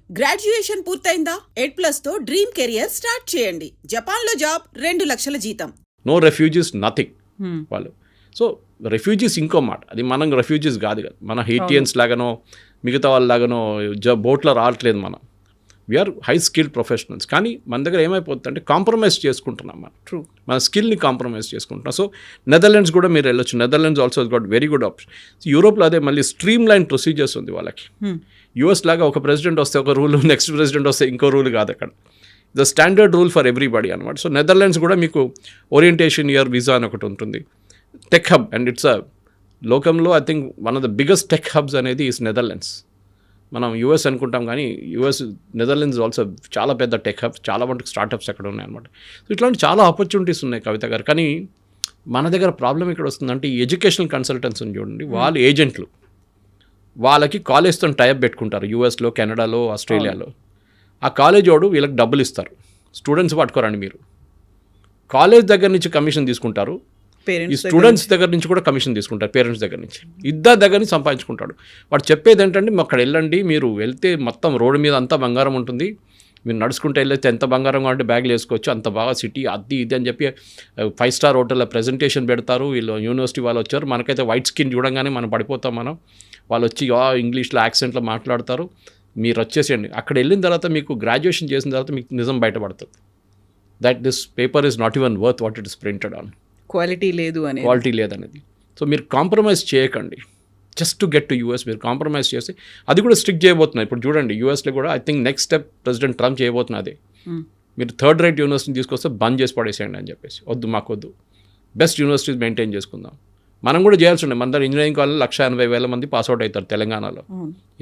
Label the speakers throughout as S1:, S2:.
S1: Graduation పూర్తయిందా? ఎడ్+ తో dream career start చేయండి. జపాన్లో జాబ్, 2 లక్షల జీతం.
S2: నో రెఫ్యూజీస్, నథింగ్ వాళ్ళు. సో రెఫ్యూజీస్ ఇంకో మాట, అది మనం రెఫ్యూజీస్ కాదు కదా, మన హెయిటియన్స్ లాగానో మిగతా వాళ్ళలాగానో బోట్లో రావట్లేదు మనం. We are high skilled professionals. కానీ మన దగ్గర ఏమైపోతుందంటే కాంప్రమైజ్ చేసుకుంటున్నాం మనం.
S1: ట్రూ.
S2: మన స్కిల్ని కాంప్రమైజ్ చేసుకుంటున్నాం. సో నెదర్లాండ్స్ కూడా మీరు వెళ్ళొచ్చు. Netherlands also got very good option. యూరోప్లో అదే మళ్ళీ స్ట్రీమ్ లైన్ ప్రొసీజర్స్ ఉంది వాళ్ళకి. యూఎస్ లాగా ఒక ప్రెసిడెంట్ వస్తే ఒక రూల్, నెక్స్ట్ ప్రెసిడెంట్ వస్తే ఇంకో రూల్ కాదు అక్కడ. The standard rule for everybody అనమాట. సో నెదర్లాండ్స్ కూడా మీకు ఓరియంటేషన్ ఇయర్ వీసా అని ఒకటి ఉంటుంది. టెక్ హబ్, అండ్ ఇట్స్ లోకంలో I think one of the biggest tech hubs అనేది ఈస్ నెదర్లాండ్స్. మనం యూఎస్ అనుకుంటాం కానీ నెదర్లాండ్స్ ఆల్సో చాలా పెద్ద టెక్ హబ్స్, చాలా మటుకు స్టార్టప్స్ అక్కడ ఉన్నాయి అనమాట. సో ఇట్లాంటి చాలా ఆపర్చునిటీస్ ఉన్నాయి కవిత గారు. కానీ మన దగ్గర ప్రాబ్లం ఇక్కడ వస్తుందంటే ఈ ఎడ్యుకేషనల్ కన్సల్టెంట్స్ చూడండి, వాళ్ళు ఏజెంట్లు, వాళ్ళకి కాలేజ్తో టైప్ పెట్టుకుంటారు యూఎస్లో, కెనడాలో, ఆస్ట్రేలియాలో. ఆ కాలేజ్ వాడు వీళ్ళకి డబ్బులు ఇస్తారు. స్టూడెంట్స్ పట్టుకోరండి మీరు. కాలేజ్ దగ్గర నుంచి కమిషన్ తీసుకుంటారు, ఈ స్టూడెంట్స్ దగ్గర నుంచి కూడా కమిషన్ తీసుకుంటారు, పేరెంట్స్ దగ్గర నుంచి. ఇద్దరు దగ్గర నుంచి సంపాదించుకుంటాడు. వాడు చెప్పేది ఏంటంటే అక్కడ వెళ్ళండి, మీరు వెళ్తే మొత్తం రోడ్డు మీద అంతా బంగారం ఉంటుంది, మీరు నడుచుకుంటే వెళ్ళేస్తే ఎంత బంగారం కావాలంటే బ్యాగ్లు వేసుకోవచ్చు, అంత బాగా సిటీ అది ఇది అని చెప్పి 5 స్టార్ హోటల్లో ప్రెజెంటేషన్ పెడతారు. వీళ్ళు యూనివర్సిటీ వాళ్ళు వచ్చారు, మనకైతే వైట్ స్కిన్ చూడంగానే మనం పడిపోతాం. వాళ్ళు వచ్చి ఇంగ్లీష్లో యాక్సెంట్లో మాట్లాడతారు. మీరు వచ్చేసేయండి. అక్కడ వెళ్ళిన తర్వాత మీకు గ్రాడ్యుయేషన్ చేసిన తర్వాత మీకు నిజం బయటపడుతుంది, that this paper is not even worth what it is printed on. Quality లేదనేది. సో మీరు కాంప్రమైజ్ చేయకండి just to get to US. మీరు కాంప్రమైజ్ చేసి అది కూడా స్ట్రిక్ట్ చేయబోతున్నారు. ఇప్పుడు చూడండి యూఎస్లో కూడా I think next step president Trump చేయబోతున్నా అదే. మీరు థర్డ్ రేట్ యూనివర్సిటీని తీసుకొస్తే బంద్ చేసి పడేసేయండి అని చెప్పేసి. వద్దు, మాకు వద్దు, బెస్ట్ యూనివర్సిటీస్ మెయింటైన్ చేసుకుందాం. మనం కూడా చేయాల్సి ఉండే. మన దగ్గర ఇంజనీరింగ్ కాలేజ్ 180,000 మంది పాస్అవుట్ అవుతారు తెలంగాణలో.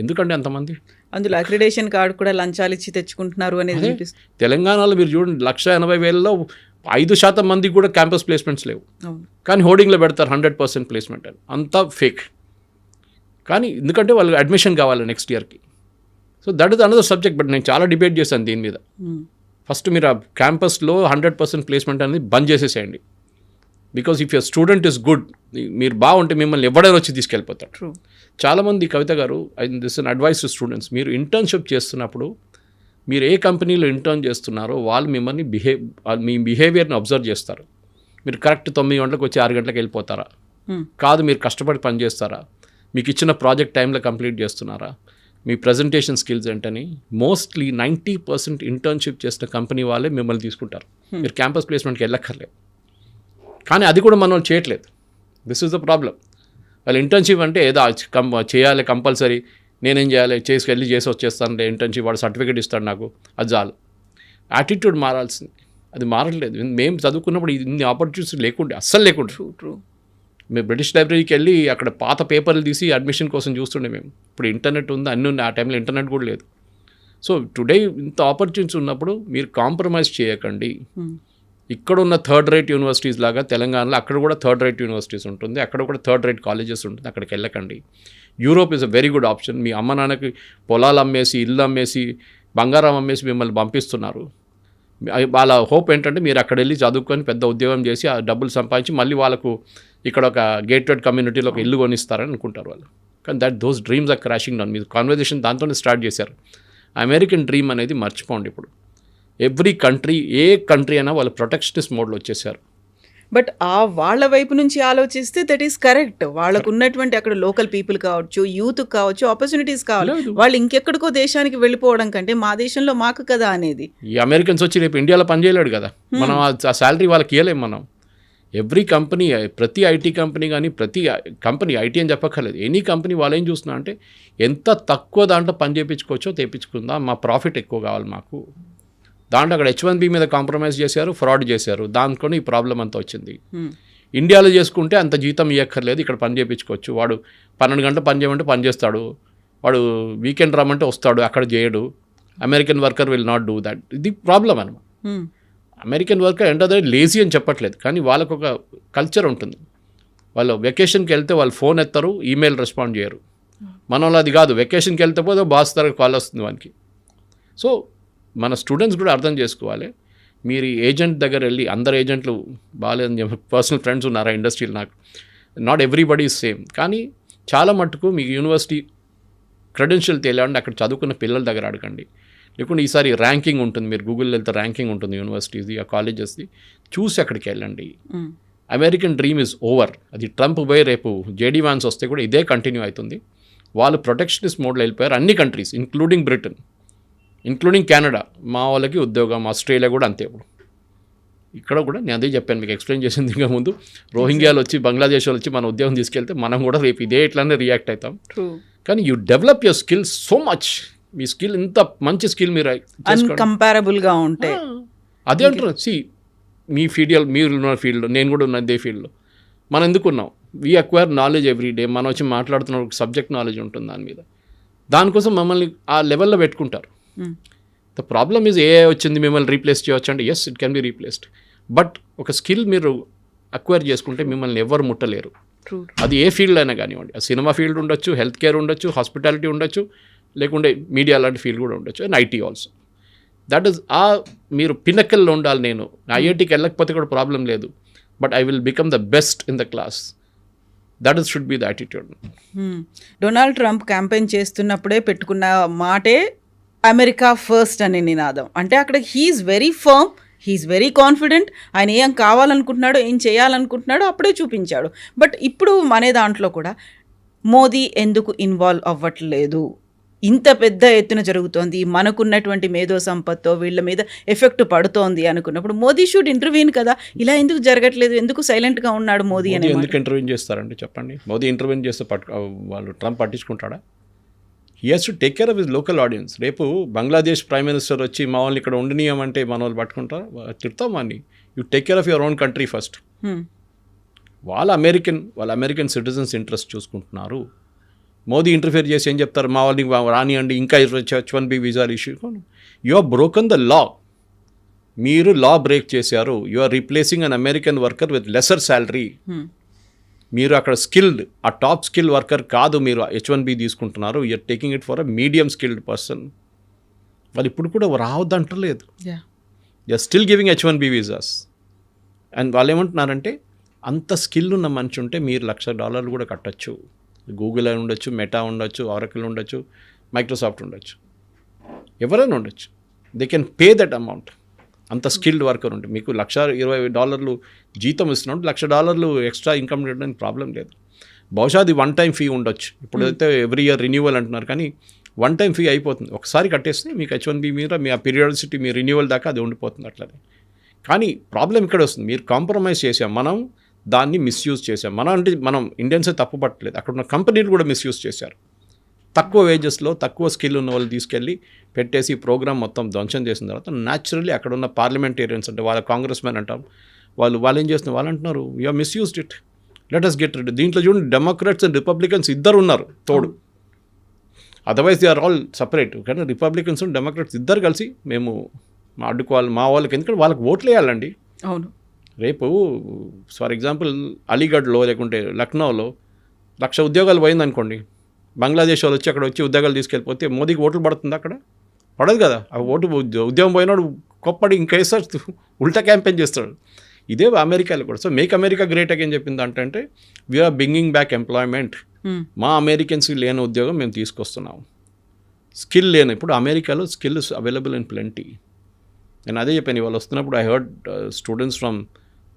S2: ఎందుకంటే అంతమంది,
S3: అందులో అక్రిడేషన్ కార్డు కూడా లంచాలు ఇచ్చి తెచ్చుకుంటున్నారు అనేది
S2: తెలంగాణలో మీరు చూడండి 180,000లో 5% మందికి కూడా క్యాంపస్ ప్లేస్మెంట్స్ లేవు. కానీ హోర్డింగ్లో పెడతారు 100% ప్లేస్మెంట్ అని. అంతా ఫేక్. కానీ ఎందుకంటే వాళ్ళు అడ్మిషన్ కావాలి నెక్స్ట్ ఇయర్కి. So that is another subject. But నేను చాలా డిబేట్ చేశాను దీని మీద. ఫస్ట్ మీరు ఆ క్యాంపస్లో 100% ప్లేస్మెంట్ అనేది బంద్ చేసేసేయండి. Because if your student is good, మీరు బాగుంటే మిమ్మల్ని ఎవడైనా వచ్చి తీసుకెళ్ళిపోతారు. చాలామంది కవిత గారు, this an advice to students, మీరు ఇంటర్న్షిప్ చేస్తున్నప్పుడు మీరు ఏ కంపెనీలో ఇంటర్న్ చేస్తున్నారో వాళ్ళు మిమ్మల్ని మీ బిహేవియర్ని అబ్జర్వ్ చేస్తారు. మీరు కరెక్ట్ 9 గంటలకు వచ్చి 6 గంటలకు వెళ్ళిపోతారా? కాదు, మీరు కష్టపడి పని చేస్తారా? మీకు ఇచ్చిన ప్రాజెక్ట్ టైంలో కంప్లీట్ చేస్తున్నారా? మీ ప్రజెంటేషన్ స్కిల్స్ ఏంటని మోస్ట్లీ 90% ఇంటర్న్షిప్ చేసిన కంపెనీ వాళ్ళే మిమ్మల్ని తీసుకుంటారు. మీరు క్యాంపస్ ప్లేస్మెంట్కి వెళ్ళక్కర్లేదు. కానీ అది కూడా మనం చేయట్లేదు. This is the problem. వాళ్ళు ఇంటర్న్షిప్ అంటే ఏదో చేయాలి కంపల్సరీ, నేనేం చేయాలి, చేసి వచ్చేస్తాను ఇంటర్న్షిప్, వాడు సర్టిఫికేట్ ఇస్తాడు నాకు, అది చాలు. యాటిట్యూడ్ మారాల్సింది. అది మారట్లేదు. మేము చదువుకున్నప్పుడు ఇన్ని ఆపర్చునిటీస్ లేకుండే, అస్సలు లేకుండే. మేము బ్రిటిష్ లైబ్రరీకి వెళ్ళి అక్కడ పాత పేపర్లు తీసి అడ్మిషన్ కోసం చూస్తుండే మేము. ఇప్పుడు ఇంటర్నెట్ ఉంది, అన్నీ ఉన్నాయి. ఆ టైంలో ఇంటర్నెట్ కూడా లేదు. సో టుడే ఇంత ఆపర్చునిటీస్ ఉన్నప్పుడు మీరు కాంప్రమైజ్ చేయకండి. ఇక్కడ ఉన్న థర్డ్ రేట్ యూనివర్సిటీస్ లాగా తెలంగాణలో అక్కడ కూడా థర్డ్ రేట్ యూనివర్సిటీస్ ఉంటుంది, అక్కడ కూడా థర్డ్ రేట్ కాలేజెస్ ఉంటుంది. అక్కడికి వెళ్ళకండి. Europe is a very good option. మీ అమ్మ నాన్నకి పొలాలు అమ్మేసి, ఇల్లు అమ్మేసి, బంగారం అమ్మేసి మిమ్మల్ని పంపిస్తున్నారు. వాళ్ళ హోప్ ఏంటంటే మీరు అక్కడ వెళ్ళి చదువుకొని పెద్ద ఉద్యోగం చేసి ఆ డబ్బులు సంపాదించి మళ్ళీ వాళ్ళకు ఇక్కడ ఒక గేటెడ్ కమ్యూనిటీలో ఒక ఇల్లు కొనిస్తారని అనుకుంటారు వాళ్ళు. కానీ those dreams are crashing down. మీరు కాన్వర్జేషన్ దాంతోనే స్టార్ట్ చేశారు. అమెరికన్ డ్రీమ్ అనేది మర్చిపోండి. ఇప్పుడు ఎవ్రీ కంట్రీ, ఏ కంట్రీ అయినా వాళ్ళు ప్రొటెక్షనిస్ట్ మోడ్లో వచ్చేసారు.
S3: బట్ వాళ్ళ వైపు నుంచి ఆలోచిస్తే దట్ ఈస్ కరెక్ట్. వాళ్ళకు ఉన్నటువంటి అక్కడ లోకల్ పీపుల్ కావచ్చు, యూత్ కావచ్చు, ఆపర్చునిటీస్ కావాలి. వాళ్ళు ఇంకెక్కడికో దేశానికి వెళ్ళిపోవడం కంటే మా దేశంలో మాకు కదా అనేది.
S2: ఈ అమెరికన్స్ వచ్చి రేపు ఇండియాలో పనిచేయలేడు కదా, మనం ఆ శాలరీ వాళ్ళకి ఇవ్వలేము మనం. ఎవ్రీ కంపెనీ, ప్రతి ఐటీ కంపెనీ కానీ, ప్రతి కంపెనీ, ఐటీ అని చెప్పక్కర్లేదు, ఎనీ కంపెనీ వాళ్ళు ఏం చూస్తున్నా అంటే ఎంత తక్కువ దాంట్లో పని చేయించుకోవచ్చో తెప్పించుకుందాం, మా ప్రాఫిట్ ఎక్కువ కావాలి మాకు. దాంట్లో అక్కడ H1B మీద కాంప్రమైజ్ చేశారు, ఫ్రాడ్ చేశారు. దాంట్లో ఈ ప్రాబ్లం అంతా వచ్చింది. ఇండియాలో చేసుకుంటే అంత జీతం ఇవ్వక్కర్లేదు, ఇక్కడ పని చేయించుకోవచ్చు. వాడు 12 గంటలు పని చేయమంటే పని చేస్తాడు, వాడు వీకెండ్ రమ్మంటే వస్తాడు, అక్కడ చేయడు. American worker will not do that. ఇది ప్రాబ్లం అనమాట. అమెరికన్ వర్కర్ అంటే లేజీ అని చెప్పట్లేదు, కానీ వాళ్ళకు ఒక కల్చర్ ఉంటుంది. వాళ్ళు వెకేషన్కి వెళ్తే వాళ్ళు ఫోన్ ఎత్తారు, ఈమెయిల్ రెస్పాండ్ చేయరు. మన వాళ్ళు అది కాదు, వెకేషన్కి వెళ్తే పోతే బాస్ తరగతి కాల్ వస్తుంది వానికి. సో మన స్టూడెంట్స్ కూడా అర్థం చేసుకోవాలి. మీరు ఏజెంట్ దగ్గర వెళ్ళి, అందరు ఏజెంట్లు బాగాలేదని చెప్పి పర్సనల్ ఫ్రెండ్స్ ఉన్నారా ఇండస్ట్రీలో నాకు, నాట్ ఎవ్రీబడి ఈజ్ సేమ్. కానీ చాలా మట్టుకు మీకు యూనివర్సిటీ క్రెడెన్షియల్ తెలియాలంటే అక్కడ చదువుకున్న పిల్లల దగ్గర అడగండి. లేకుంటే ఈసారి ర్యాంకింగ్ ఉంటుంది, మీరు గూగుల్లో వెళ్తే ర్యాంకింగ్ ఉంటుంది యూనివర్సిటీస్ది, ఆ కాలేజెస్ది, చూసి అక్కడికి వెళ్ళండి. American dream is over. అది ట్రంప్ పోయి రేపు జేడీ వాన్స్ వస్తే కూడా ఇదే కంటిన్యూ అవుతుంది. వాళ్ళు ప్రొటెక్షనిస్ట్ మోడ్లో వెళ్ళిపోయారు అన్ని countries, including Britain, including Canada. మా వాళ్ళకి ఉద్యోగం, ఆస్ట్రేలియా కూడా అంతే. ఇప్పుడు ఇక్కడ కూడా నేను అదే చెప్పాను మీకు, ఎక్స్ప్లెయిన్ చేసింది ఇంకా ముందు. రోహింగ్యాలు వచ్చి, బంగ్లాదేశ్ వాళ్ళు వచ్చి మన ఉద్యోగం తీసుకెళ్తే మనం కూడా రేపు ఇదే ఇట్లానే రియాక్ట్ అవుతాం. కానీ you develop your skills so much. Me skill ఇంత మంచి స్కిల్ మీరు
S3: అన్కంపారబుల్గా ఉంటే
S2: అదే అంటారు. మీ మీరున్న ఫీల్డ్, నేను కూడా ఉన్న ఇదే ఫీల్డ్లో మనం ఎందుకున్నాం. We acquire knowledge every day. మనం వచ్చి మాట్లాడుతున్న సబ్జెక్ట్ నాలెడ్జ్ ఉంటుంది దాని మీద. దానికోసం మమ్మల్ని ఆ లెవెల్లో పెట్టుకుంటారు. ద ప్రాబ్లమ్ ఈజ్ ఏఐ వచ్చింది మిమ్మల్ని రీప్లేస్ చేయవచ్చు అంటే, yes it can be replaced. But ఒక స్కిల్ మీరు అక్వైర్ చేసుకుంటే మిమ్మల్ని ఎవరు ముట్టలేరు. అది ఏ ఫీల్డ్ అయినా కానివ్వండి. ఆ సినిమా ఫీల్డ్ ఉండొచ్చు, హెల్త్ కేర్ ఉండొచ్చు, హాస్పిటాలిటీ ఉండొచ్చు, లేకుంటే మీడియా లాంటి ఫీల్డ్ కూడా ఉండొచ్చు, and IT also. That is మీరు పినకల్లో ఉండాలి. నేను ఐఐటీకి వెళ్ళకపోతే కూడా ప్రాబ్లం లేదు, but I will become the best in the class. That is should be the attitude.
S3: Donald Trump campaign చేస్తున్నప్పుడే పెట్టుకున్న మాటే అమెరికా ఫస్ట్ అనే నినాదం. అంటే అక్కడ he is very firm, he is very confident. ఆయన ఏం కావాలనుకుంటున్నాడో, ఏం చేయాలనుకుంటున్నాడో అప్పుడే చూపించాడు. బట్ ఇప్పుడు మన దాంట్లో కూడా మోదీ ఎందుకు ఇన్వాల్వ్ అవ్వట్లేదు? ఇంత పెద్ద ఎత్తున జరుగుతోంది, మనకున్నటువంటి మేధో సంపత్తో వీళ్ళ మీద ఎఫెక్ట్ పడుతోంది అనుకున్నప్పుడు మోదీ షుడ్ ఇంటర్వ్యూన్ కదా. ఇలా ఎందుకు జరగట్లేదు? ఎందుకు సైలెంట్గా ఉన్నాడు మోదీ అని?
S2: ఎందుకు ఇంటర్వ్యూన్ చేస్తారండి చెప్పండి? మోదీ ఇంటర్వ్యూన్ చేస్తే వాళ్ళు ట్రంప్ పట్టించుకుంటాడా? He has to take care of his local audience. రేపు బంగ్లాదేశ్ ప్రైమ్ మినిస్టర్ వచ్చి మా వాళ్ళని ఇక్కడ ఉండనీయమంటే మన వాళ్ళు పట్టుకుంటారా? తిడతాం వాడిని. You take care of your own country first. వాళ్ళ అమెరికన్ సిటిజన్స్ ఇంట్రెస్ట్ చూసుకుంటున్నారు. మోదీ ఇంటర్ఫియర్ చేసి ఏం చెప్తారు? మా వాళ్ళని రానియండి, ఇంకా H1B వీజాలు issue. You are broken the law. మీరు లా బ్రేక్ చేశారు. You are replacing an American worker with lesser salary. మీరు అక్కడ స్కిల్డ్, ఆ టాప్ స్కిల్ వర్కర్ కాదు, మీరు H1B తీసుకుంటున్నారు. You are taking it for a medium skilled person. వాళ్ళు ఇప్పుడు కూడా రావద్దంటలేదు. You are still giving H1B visas. And వాళ్ళు ఏమంటున్నారంటే, అంత స్కిల్ ఉన్న మనిషి ఉంటే మీరు $1,00,000 కూడా కట్టచ్చు. గూగుల్ అని ఉండొచ్చు, మెటా ఉండొచ్చు, ఆరకిల్ ఉండొచ్చు, మైక్రోసాఫ్ట్ ఉండొచ్చు, ఎవరైనా ఉండొచ్చు. They can pay that amount. అంత స్కిల్డ్ వర్కర్ ఉంటే మీకు $120 జీతం ఇస్తున్నాడు, $1,00,000 ఎక్స్ట్రా ఇన్కమ్ చేయడానికి ప్రాబ్లం లేదు. బహుశా అది వన్ టైం ఫీ ఉండొచ్చు. ఇప్పుడైతే ఎవ్రీ ఇయర్ రిన్యూవల్ అంటున్నారు, కానీ వన్ టైం ఫీ అయిపోతుంది. ఒకసారి కట్టేస్తే మీకు H1B మీద మీ ఆ పీరియాడిసిటీ, మీ రిన్యూవల్ దాకా అది ఉండిపోతుంది అట్లనే. కానీ ప్రాబ్లం ఇక్కడ వస్తుంది, మీరు కాంప్రమైజ్ చేసాం, మనం దాన్ని మిస్యూజ్ చేసాం. మనం ఇండియన్సే తప్పు పట్టలేదు, అక్కడ ఉన్న కంపెనీలు కూడా మిస్యూజ్ చేశారు. తక్కువ వేజెస్లో తక్కువ స్కిల్ ఉన్న వాళ్ళు తీసుకెళ్ళి పెట్టేసి ప్రోగ్రామ్ మొత్తం ధ్వంసం చేసిన తర్వాత న్యాచురల్లీ అక్కడ ఉన్న పార్లమెంటేరియన్స్ అంటే వాళ్ళ కాంగ్రెస్ మెన్ అంటాం, వాళ్ళు ఏం చేస్తున్నారు, వాళ్ళు అంటున్నారు you are misused it, let us get rid. దీంట్లో చూడండి, డెమోక్రాట్స్ అండ్ రిపబ్లికన్స్ ఇద్దరు ఉన్నారు తోడు. Otherwise they are all separate. కానీ రిపబ్లికన్స్ అండ్ డెమోక్రాట్స్ ఇద్దరు కలిసి మేము అడ్డుకోవాలి మా వాళ్ళకి, ఎందుకంటే వాళ్ళకి ఓట్లు వేయాలండి.
S3: అవును.
S2: రేపు ఫర్ ఎగ్జాంపుల్ అలీగఢ్లో లేకుంటే లక్నోలో 1,00,000 ఉద్యోగాలు పోయిందనుకోండి, బంగ్లాదేశ్ వాళ్ళు వచ్చి అక్కడ వచ్చి ఉద్యోగాలు తీసుకెళ్ళిపోతే మోదీకి ఓట్లు పడుతుంది? అక్కడ పడదు కదా. ఆ ఓటు ఉద్యోగం పోయినాడు కొప్పడి ఇంకా వేస్తాడు, ఉల్టా క్యాంపెయిన్ చేస్తాడు. ఇదే అమెరికాలో కూడా. So make America great again చెప్పింది అంటే వీఆర్ బ్రింగింగ్ బ్యాక్ ఎంప్లాయ్మెంట్. మా అమెరికన్స్కి లేని ఉద్యోగం మేము తీసుకొస్తున్నాం. స్కిల్ లేని, ఇప్పుడు అమెరికాలో skill is available in plenty. నేను అదే చెప్పాను, వాళ్ళు వస్తున్నప్పుడు I heard students from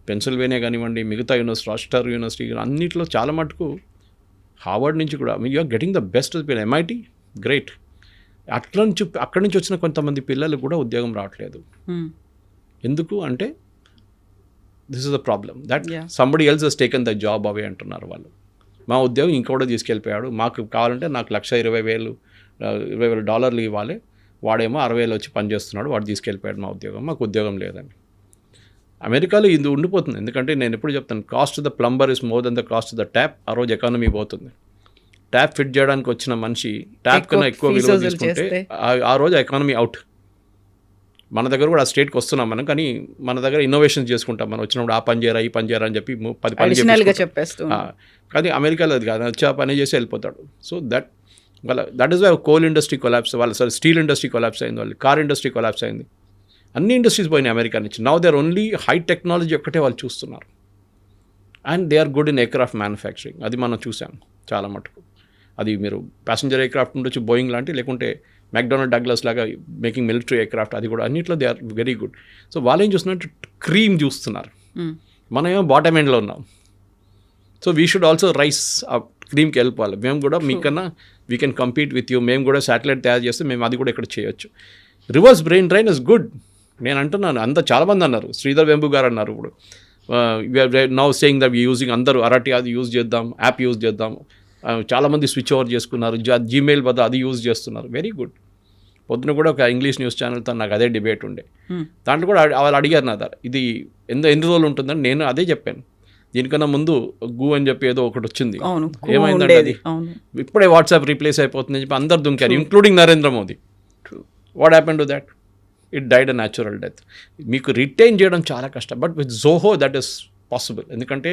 S2: Pennsylvania కానివ్వండి, మిగతా యూనివర్సిటీ, రాస్టర్ యూనివర్సిటీ, అన్నింటిలో చాలా మటుకు హార్వర్డ్ నుంచి కూడా you are getting the best MIT great. అక్కడి నుంచి వచ్చిన కొంతమంది పిల్లలు కూడా ఉద్యోగం రావట్లేదు. ఎందుకు అంటే this is the problem that somebody else has taken the job away అంటున్నారు వాళ్ళు. మా ఉద్యోగం ఇంకోటి తీసుకెళ్ళిపోయాడు, మాకు కావాలంటే నాకు $1,20,000 ఇవ్వాలి, వాడేమో 60,000 వచ్చి పనిచేస్తున్నాడు, వాడు తీసుకెళ్ళిపోయాడు మా ఉద్యోగం, మాకు ఉద్యోగం లేదని. అమెరికాలో ఇది ఉండిపోతుంది. ఎందుకంటే నేను ఎప్పుడు చెప్తాను, cost the plumber is more than the cost the tap. ఆ రోజు ఎకానమీ పోతుంది. ట్యాప్ ఫిట్ చేయడానికి వచ్చిన మనిషి ట్యాప్ కన్నా ఎక్కువ విలువ తీసుకుంటే ఆ రోజు ఎకానమీ అవుట్. మన దగ్గర కూడా ఆ స్టేట్కి వస్తున్నాం మనం, కానీ మన దగ్గర ఇన్నోవేషన్స్ చేసుకుంటాం. మనం వచ్చినప్పుడు ఆ పని చేయరా, ఈ పని చేయరా అని చెప్పి 10 పని
S3: చెప్పేస్తాం.
S2: కానీ అమెరికాలో అది కాదు, వచ్చి ఆ పని చేసి వెళ్ళిపోతాడు. So that is why coal industry collapse, steel industry collapse అయింది, వాళ్ళు కార్ ఇండస్ట్రీ కొలాప్స్ అయింది, అన్ని ఇండస్ట్రీస్ పోయినాయి అమెరికా నుంచి. Now they are only high technology ఒక్కటే వాళ్ళు చూస్తున్నారు. And they are good in aircraft manufacturing, అది మనం చూసాం చాలా మటుకు. అది మీరు ప్యాసింజర్ ఎయిర్క్రాఫ్ట్ ఉండొచ్చు, బోయింగ్ లాంటి, లేకుంటే మెక్డొనాల్డ్ డగ్లస్ లాగా మేకింగ్ మిలిటరీ ఎయిర్క్రాఫ్ట్, అది కూడా అన్నింటిలో they are very good. So వాళ్ళు ఏం చూస్తున్నట్టు క్రీమ్ చూస్తున్నారు, మనం ఏమో బాటమ్ ఎండ్లో ఉన్నాం. So we should also rice ఆ క్రీమ్కి వెళ్ళిపోవాలి. మేము కూడా మీకన్నా we can compete with you. మేము కూడా శాటిలైట్ తయారు చేస్తే మేము అది కూడా ఇక్కడ చేయొచ్చు. Reverse brain drain is good. నేను అంటున్నాను, చాలామంది అన్నారు, శ్రీధర్ వెంబు గారు అన్నారు ఇప్పుడు, నౌ సేయింగ్ దట్ యూజింగ్, అందరూ అరటి అది యూజ్ చేద్దాం, యాప్ యూజ్ చేద్దాం. చాలామంది స్విచ్ ఓవర్ చేసుకున్నారు, జీమెయిల్ బదులు అది యూజ్ చేస్తున్నారు. Very good. పొద్దున కూడా ఒక ఇంగ్లీష్ న్యూస్ ఛానల్తో నాకు అదే డిబేట్ ఉండే. దాంట్లో కూడా వాళ్ళు అడిగారు నా దగ్గర, ఇది ఎన్ని రోజులు ఉంటుందని. నేను అదే చెప్పాను, దీనికన్నా ముందు గూ అని చెప్పి ఏదో ఒకటి వచ్చింది, ఏమైందంటే అది ఇప్పుడే వాట్సాప్ రీప్లేస్ అయిపోతుందని చెప్పి అందరు దుంకారు, including Narendra Modi. What happen to that? It died a natural death. మీకు రిటైన్ చేయడం చాలా కష్టం, but with Zoho that is possible. ఎందుకంటే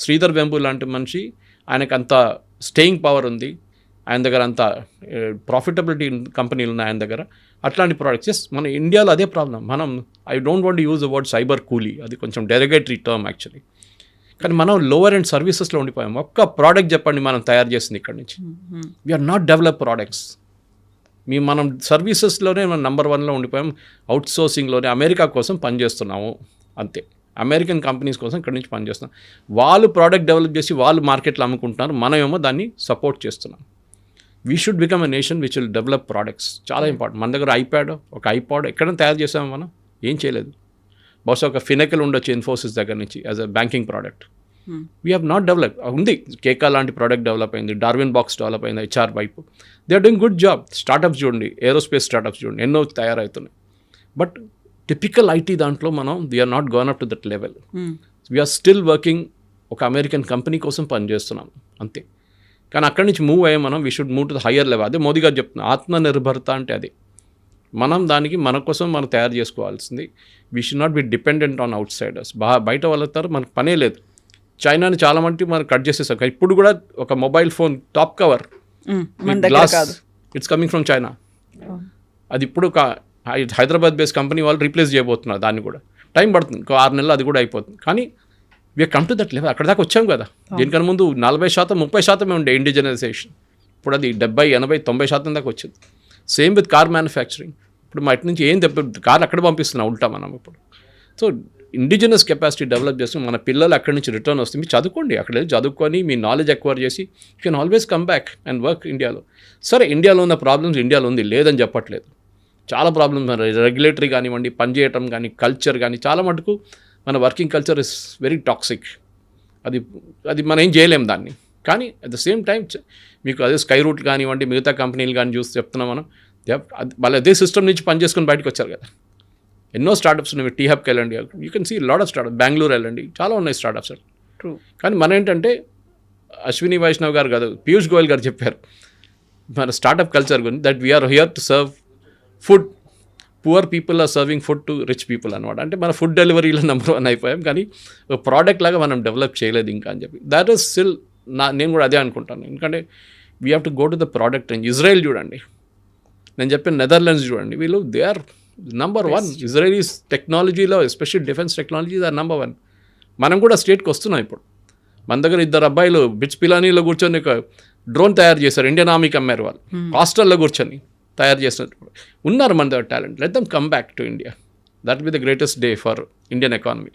S2: శ్రీధర్ వెంబు లాంటి మనిషి, ఆయనకు అంత స్టేయింగ్ పవర్ ఉంది, ఆయన దగ్గర అంత ప్రాఫిటబిలిటీ కంపెనీలు ఉన్నాయి ఆయన దగ్గర. అట్లాంటి ప్రోడక్ట్స్, ఎస్, మన ఇండియాలో అదే ప్రాబ్లం. మనం I don't want use the word cyber కూలీ, అది కొంచెం డెరిగేటరీ టర్మ్ యాక్చువల్లీ. కానీ మనం లోవర్ అండ్ సర్వీసెస్లో ఉండిపోయాం. ఒక్క ప్రోడక్ట్ చెప్పండి మనం తయారు చేసింది ఇక్కడ నుంచి. We are not develop products. మనం సర్వీసెస్లోనే మనం నెంబర్ 1లో ఉండిపోయాం. అవుట్ సోర్సింగ్లోనే అమెరికా కోసం పనిచేస్తున్నాము అంతే. అమెరికన్ కంపెనీస్ కోసం ఇక్కడ నుంచి పనిచేస్తున్నాం. వాళ్ళు ప్రోడక్ట్ డెవలప్ చేసి వాళ్ళు మార్కెట్లో అమ్ముకుంటున్నారు, మనమేమో దాన్ని సపోర్ట్ చేస్తున్నాం. We should become a nation which will develop products. చాలా ఇంపార్టెంట్. మన దగ్గర ఒక ఐపాడ్ ఎక్కడైనా తయారు చేసాము మనం? ఏం చేయలేదు. బహుశా ఒక ఫినెకల్ ఉండొచ్చు ఇన్ఫోసిస్ దగ్గర నుంచి as a banking product. We have not develop. ఉంది, కేకా లాంటి ప్రోడక్ట్ డెవలప్ అయింది, డార్విన్ బాక్స్ డెవలప్ అయింది, హెచ్ఆర్ వైపు. They are doing good job. Startups చూడండి, ఏరోస్పేస్ స్టార్టప్స్ చూడండి, ఎన్నో తయారవుతున్నాయి. బట్ టిపికల్ ఐటీ దాంట్లో మనం we are not gone up to that level. We are still working. ఒక అమెరికన్ కంపెనీ కోసం పనిచేస్తున్నాం అంతే. కానీ అక్కడి నుంచి మూవ్ అయ్యే మనం we should move to the higher level. అదే మోదీ గారు చెప్తున్నారు, ఆత్మనిర్భరత అంటే అదే. మనం దానికి మన కోసం మనం తయారు చేసుకోవాల్సింది. We should not be dependent on outsiders. బయట వాళ్ళతో మనకు పనే లేదు. చైనాని చాలా మంది మనం కట్ చేసేసాం. ఇప్పుడు కూడా ఒక mobile phone top cover glass, it's coming from China. అది ఇప్పుడు హైదరాబాద్ బేస్డ్ కంపెనీ వాళ్ళు రీప్లేస్ చేయబోతున్నారు. దాన్ని కూడా టైం పడుతుంది, 6 నెలలు అది కూడా అయిపోతుంది. కానీ we are come to that level. అక్కడ దాకా వచ్చాం కదా. దీనికన్నా ముందు 40%, 30% ఉండే ఇండిజినైజేషన్. ఇప్పుడు అది 70, 80, 90% దాకా వచ్చింది. Same with car manufacturing. ఇప్పుడు మా ఇటు నుంచి ఏం కార్ అక్కడ పంపిస్తున్నాం ఉల్టా మనం ఇప్పుడు. సో ఇండిజినస్ కెపాసిటీ డెవలప్ చేస్తూ మన పిల్లలు అక్కడి నుంచి రిటర్న్ వస్తుంది. మీరు చదువుకోండి, అక్కడ చదువుకొని మీ నాలెడ్జ్ ఎక్వైర్ చేసి you can always come back and work ఇండియాలో. సరే, ఇండియాలో ఉన్న ప్రాబ్లమ్స్ ఇండియాలో ఉంది, లేదని చెప్పట్లేదు. చాలా ప్రాబ్లమ్స్, రెగ్యులేటరీ కానివ్వండి, పనిచేయటం కానీ, కల్చర్ కానీ, చాలా మటుకు మన working culture is very toxic. అది మనం ఏం చేయలేం దాన్ని. కానీ అట్ ద సేమ్ టైం మీకు అదే స్కై రూట్ కానివ్వండి, మిగతా కంపెనీలు కానీ చూసి చెప్తున్నాం మనం, వాళ్ళు అదే సిస్టమ్ నుంచి పనిచేసుకొని బయటకు వచ్చారు కదా. ఎన్నో స్టార్టప్స్ ఉన్నాయి. టీ హబ్కి వెళ్ళండి, you can see lot of startup. Bengaluru వెళ్ళండి, చాలా ఉన్నాయి స్టార్టప్స్.
S3: ట్రూ.
S2: కానీ మన ఏంటంటే అశ్విని వైష్ణవ్ గారు కాదు, పీయూష్ గోయల్ గారు చెప్పారు మన స్టార్టప్ కల్చర్ గురించి, that we are here to serve food. Poor people are serving food to rich people అనమాట. అంటే మన ఫుడ్ డెలివరీలో నెంబర్ 1 అయిపోయాం, కానీ ఒక ప్రోడక్ట్ లాగా మనం డెవలప్ చేయలేదు ఇంకా అని చెప్పి. దాట్ ఈస్ స్టిల్ నేను కూడా అదే అనుకుంటాను. ఎందుకంటే we have to go to the product range. Israel చూడండి, నేను చెప్పిన నెదర్లాండ్స్ చూడండి, వీళ్ళు దే ఆర్ నంబర్ 1. ఇజ్రాయలీస్ టెక్నాలజీలో, especially defence technologies are number 1. మనం కూడా స్టేట్కి వస్తున్నాం ఇప్పుడు. మన దగ్గర 2 అబ్బాయిలు బిట్స్ పిలానీలో కూర్చొని ఒక డ్రోన్ తయారు చేశారు, ఇండియన్ ఆర్మీకి అమ్మారు. వాళ్ళు హాస్టల్లో కూర్చొని తయారు చేసినట్టు ఉన్నారు మన దగ్గర talent. Let them come back to India. That will be the greatest day for Indian economy.